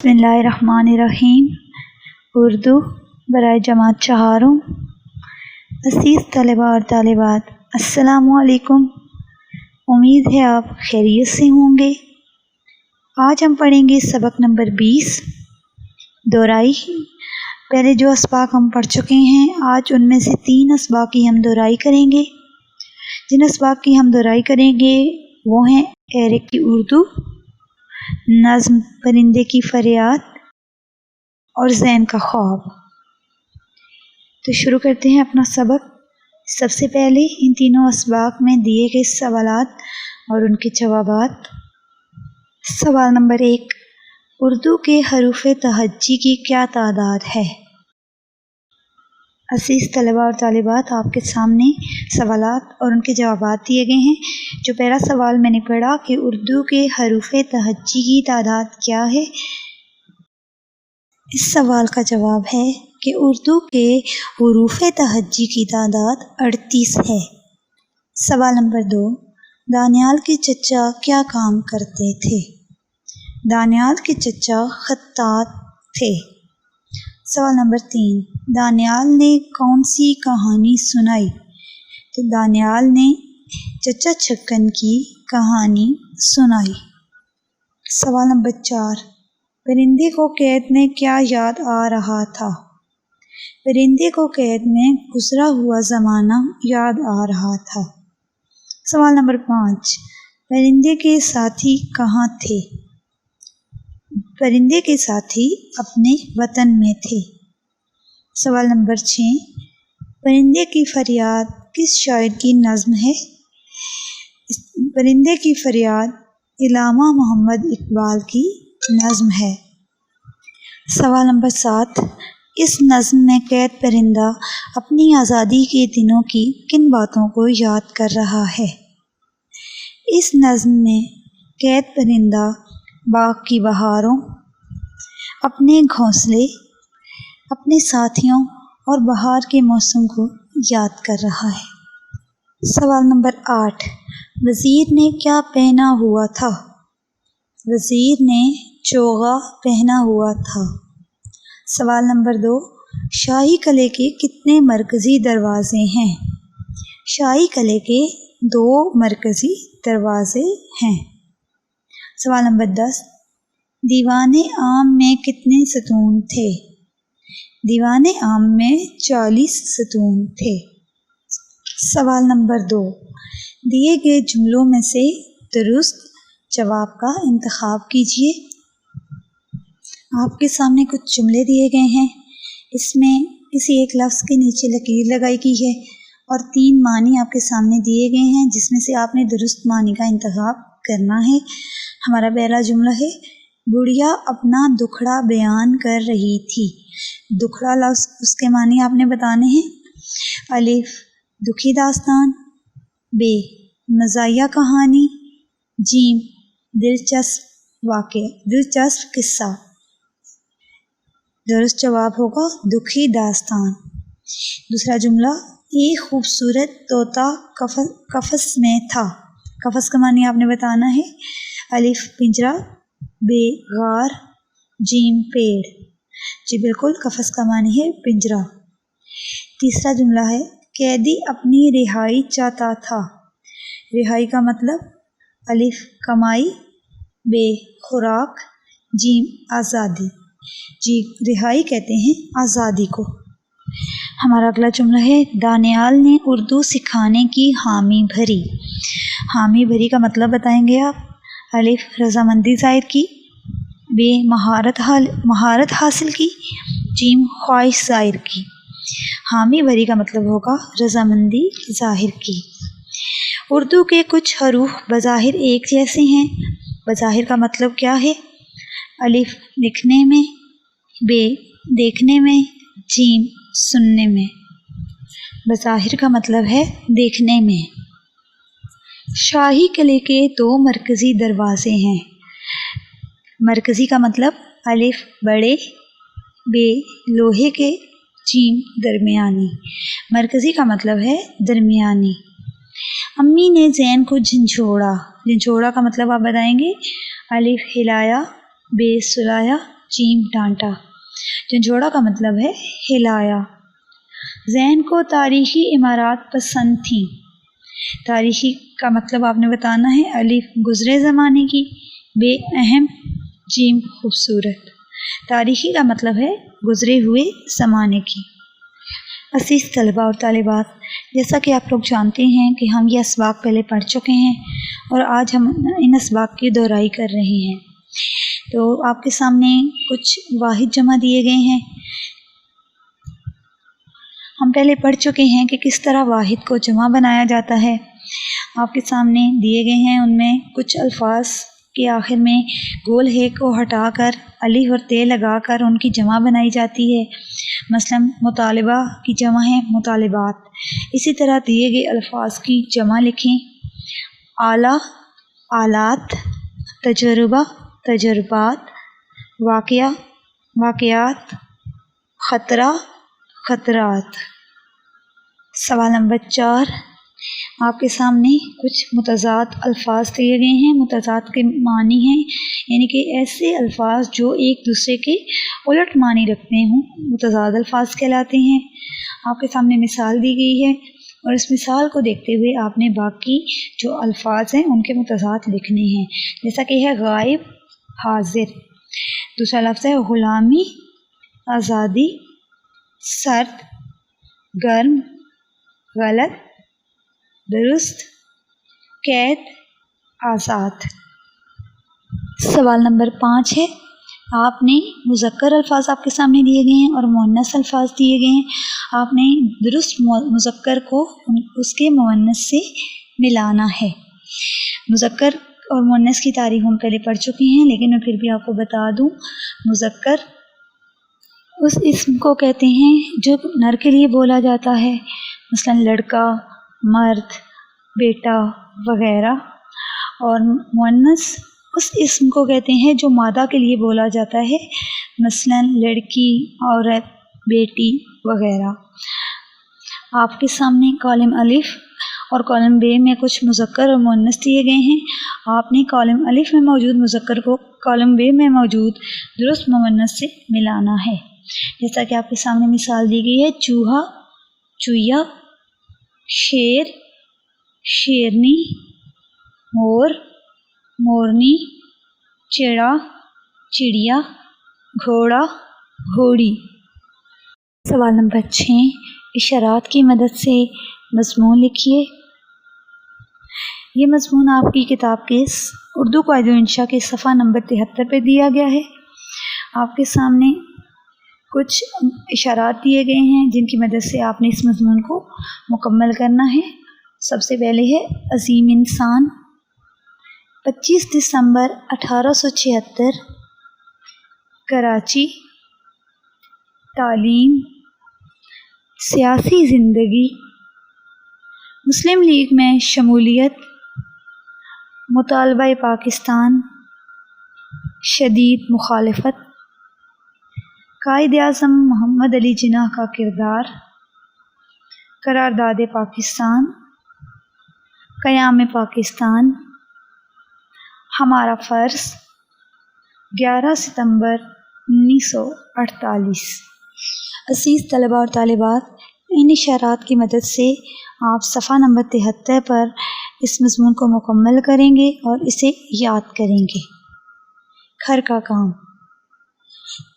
بسم اللہ الرحمن الرحیم۔ اردو برائے جماعت چہاروں۔ عزیز طلباء اور طالبات، السلام علیکم۔ امید ہے آپ خیریت سے ہوں گے۔ آج ہم پڑھیں گے سبق نمبر 20، دہرائی۔ پہلے جو اسباق ہم پڑھ چکے ہیں، آج ان میں سے 3 اسباق کی ہم دہرائی کریں گے۔ جن اسباق کی ہم دہرائی کریں گے وہ ہیں ایرے کی اردو، نظم پرندے کی فریاد اور ذہن کا خواب۔ تو شروع کرتے ہیں اپنا سبق۔ سب سے پہلے ان تینوں اسباق میں دیے گئے سوالات اور ان کے جوابات۔ سوال نمبر 1، اردو کے حروف تہجی کی کیا تعداد ہے؟ عزیز طلباء اور طالبات، آپ کے سامنے سوالات اور ان کے جوابات دیے گئے ہیں۔ جو پہلا سوال میں نے پڑھا کہ اردو کے حروف تہجی کی تعداد کیا ہے، اس سوال کا جواب ہے کہ اردو کے حروف تہجی کی تعداد 38 ہے۔ سوال نمبر 2، دانیال کے چچا کیا کام کرتے تھے؟ دانیال کے چچا خطاط تھے۔ سوال نمبر 3، دانیال نے کون سی کہانی سنائی؟ تو دانیال نے چچا چھکن کی کہانی سنائی۔ سوال نمبر 4، پرندے کو قید میں کیا یاد آ رہا تھا؟ پرندے کو قید میں گزرا ہوا زمانہ یاد آ رہا تھا۔ سوال نمبر 5، پرندے کے ساتھی کہاں تھے؟ پرندے کے ساتھی اپنے وطن میں تھے۔ سوال نمبر 6، پرندے کی فریاد کس شاعر کی نظم ہے؟ پرندے کی فریاد علامہ محمد اقبال کی نظم ہے۔ سوال نمبر 7، اس نظم میں قید پرندہ اپنی آزادی کے دنوں کی کن باتوں کو یاد کر رہا ہے؟ اس نظم میں قید پرندہ باغ کی بہاروں، اپنے گھونسلے، اپنے ساتھیوں اور بہار کے موسم کو یاد کر رہا ہے۔ سوال نمبر 8، وزیر نے کیا پہنا ہوا تھا؟ وزیر نے چوغا پہنا ہوا تھا۔ سوال نمبر 2، شاہی قلعے کے کتنے مرکزی دروازے ہیں؟ شاہی قلعے کے 2 مرکزی دروازے ہیں۔ سوال نمبر 10، دیوان عام میں کتنے ستون تھے؟ دیوان عام میں 40 ستون تھے۔ سوال نمبر 2، دیے گئے جملوں میں سے درست جواب کا انتخاب کیجیے۔ آپ کے سامنے کچھ جملے دیے گئے ہیں، اس میں کسی ایک لفظ کے نیچے لکیر لگائی گئی ہے اور 3 معنی آپ کے سامنے دیے گئے ہیں، جس میں سے آپ نے درست معنی کا انتخاب کرنا ہے۔ ہمارا پہلا جملہ ہے، بڑھیا اپنا دکھڑا بیان کر رہی تھی۔ دکھڑا لفظ، اس کے معنی آپ نے بتانے ہیں۔ الف، دکھی داستان۔ ب، مزاحیہ کہانی۔ جیم، دلچسپ واقعہ، دلچسپ قصہ۔ درست جواب ہوگا دکھی داستان۔ دوسرا جملہ، ایک خوبصورت طوطا قفس میں تھا۔ قفس کا معنی آپ نے بتانا ہے۔ الف، پنجرہ۔ ب، غار۔ جیم، پیڑ۔ جی بالکل، قفس کا معنی ہے پنجرہ۔ تیسرا جملہ ہے، قیدی اپنی رہائی چاہتا تھا۔ رہائی کا مطلب، الف، کمائی۔ ب، خوراک۔ جیم، آزادی۔ جی، رہائی کہتے ہیں آزادی کو۔ ہمارا اگلا جملہ ہے، دانیال نے اردو سکھانے کی حامی بھری۔ حامی بھری کا مطلب بتائیں گے آپ۔ الف، رضامندی ظاہر کی۔ ب، مہارت حاصل کی۔ جیم، خواہش ظاہر کی۔ حامی بھری کا مطلب ہوگا رضامندی ظاہر کی۔ اردو کے کچھ حروف بظاہر ایک جیسے ہیں۔ بظاہر کا مطلب کیا ہے؟ الف، لکھنے میں۔ ب، دیکھنے میں۔ جیم، سننے میں۔ بظاہر کا مطلب ہے دیکھنے میں۔ شاہی قلعے کے 2 مرکزی دروازے ہیں۔ مرکزی کا مطلب، الف، بڑے۔ ب، لوہے کے۔ جیم، درمیانی۔ مرکزی کا مطلب ہے درمیانی۔ امی نے زین کو جھنجھوڑا۔ جھنجھوڑا کا مطلب آپ بتائیں گے۔ الف، ہلایا۔ ب، سلایا۔ جیم ڈانٹا. جھنجھوڑا کا مطلب ہے ہلایا. ذہن کو تاریخی عمارات پسند تھیں. تاریخی کا مطلب آپ نے بتانا ہے. الف گزرے زمانے کی، بے اہم، جیم خوبصورت. تاریخی کا مطلب ہے گزرے ہوئے زمانے کی. عزیز طلباء اور طالبات، جیسا کہ آپ لوگ جانتے ہیں کہ ہم یہ اسباق پہلے پڑھ چکے ہیں اور آج ہم ان اسباق کی دہرائی کر رہے ہیں. تو آپ کے سامنے کچھ واحد جمع دیے گئے ہیں. ہم پہلے پڑھ چکے ہیں کہ کس طرح واحد کو جمع بنایا جاتا ہے. آپ کے سامنے دیے گئے ہیں، ان میں کچھ الفاظ کے آخر میں گول ہے کو ہٹا کر الف اور تے لگا کر ان کی جمع بنائی جاتی ہے. مثلا مطالبہ کی جمع ہے مطالبات. اسی طرح دیے گئے الفاظ کی جمع لکھیں. آلہ آلات، تجربہ تجربات، واقعہ واقعات، خطرہ خطرات. سوال نمبر 4، آپ کے سامنے کچھ متضاد الفاظ دیے گئے ہیں. متضاد کے معنی ہیں یعنی کہ ایسے الفاظ جو ایک دوسرے کے الٹ معنی رکھتے ہوں متضاد الفاظ کہلاتے ہیں. آپ کے سامنے مثال دی گئی ہے اور اس مثال کو دیکھتے ہوئے آپ نے باقی جو الفاظ ہیں ان کے متضاد لکھنے ہیں. جیسا کہ ہے غائب حاضر. دوسرا لفظ ہے غلامی آزادی، سرد گرم، غلط درست، قید آزاد. سوال نمبر 5 ہے، آپ نے مذکر الفاظ آپ کے سامنے دیے گئے ہیں اور مؤنث الفاظ دیے گئے ہیں. آپ نے درست مذکر کو اس کے مؤنث سے ملانا ہے. مذکر اور مؤنث کی تعریف ہم پہلے پڑھ چکے ہیں، لیکن میں پھر بھی آپ کو بتا دوں. مذکر اس اسم کو کہتے ہیں جو نر کے لیے بولا جاتا ہے، مثلا لڑکا، مرد، بیٹا وغیرہ. اور مؤنث اس اسم کو کہتے ہیں جو مادہ کے لیے بولا جاتا ہے، مثلا لڑکی، عورت، بیٹی وغیرہ. آپ کے سامنے کالم الف اور کالم ب میں کچھ مذکر اور مؤنث دیے گئے ہیں. آپ نے کالم الف میں موجود مذکر کو کالم ب میں موجود درست مؤنث سے ملانا ہے. جیسا کہ آپ کے سامنے مثال دی گئی ہے، چوہا، چویا، شیر، شیرنی، مور، مورنی، چڑا، چڑیا، گھوڑا، گھوڑی. سوال نمبر 6، اشارات کی مدد سے مضمون لکھیے. یہ مضمون آپ کی کتاب کے اردو قواعد و انشاء کے صفحہ نمبر 73 پہ دیا گیا ہے. آپ کے سامنے کچھ اشارات دیے گئے ہیں جن کی مدد سے آپ نے اس مضمون کو مکمل کرنا ہے. سب سے پہلے ہے عظیم انسان. 25 دسمبر 1876 کراچی. تعلیم، سیاسی زندگی، مسلم لیگ میں شمولیت، مطالبہ پاکستان، شدید مخالفت، قائد اعظم محمد علی جناح کا کردار، قرارداد پاکستان، قیام پاکستان، ہمارا فرض، 11 ستمبر 1948. عزیز طلباء اور طالبات، ان اشارات کی مدد سے آپ صفحہ نمبر 73 پر اس مضمون کو مکمل کریں گے اور اسے یاد کریں گے. گھر کا کام.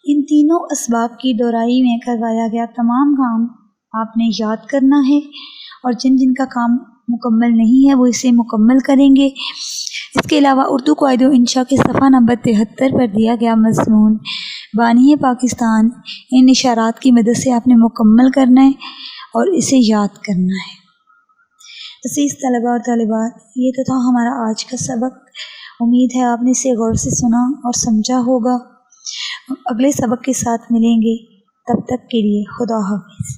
ان تینوں اسباق کی دہرائی میں کروایا گیا تمام کام آپ نے یاد کرنا ہے اور جن جن کا کام مکمل نہیں ہے وہ اسے مکمل کریں گے. اس کے علاوہ اردو قواعد و انشاء کے صفحہ نمبر 73 پر دیا گیا مضمون بانی پاکستان ان اشارات کی مدد سے آپ نے مکمل کرنا ہے اور اسے یاد کرنا ہے. عزیز طلباء اور طالبات، یہ تو تھا ہمارا آج کا سبق. امید ہے آپ نے اسے غور سے سنا اور سمجھا ہوگا. اگلے سبق کے ساتھ ملیں گے، تب تک کے لیے خدا حافظ.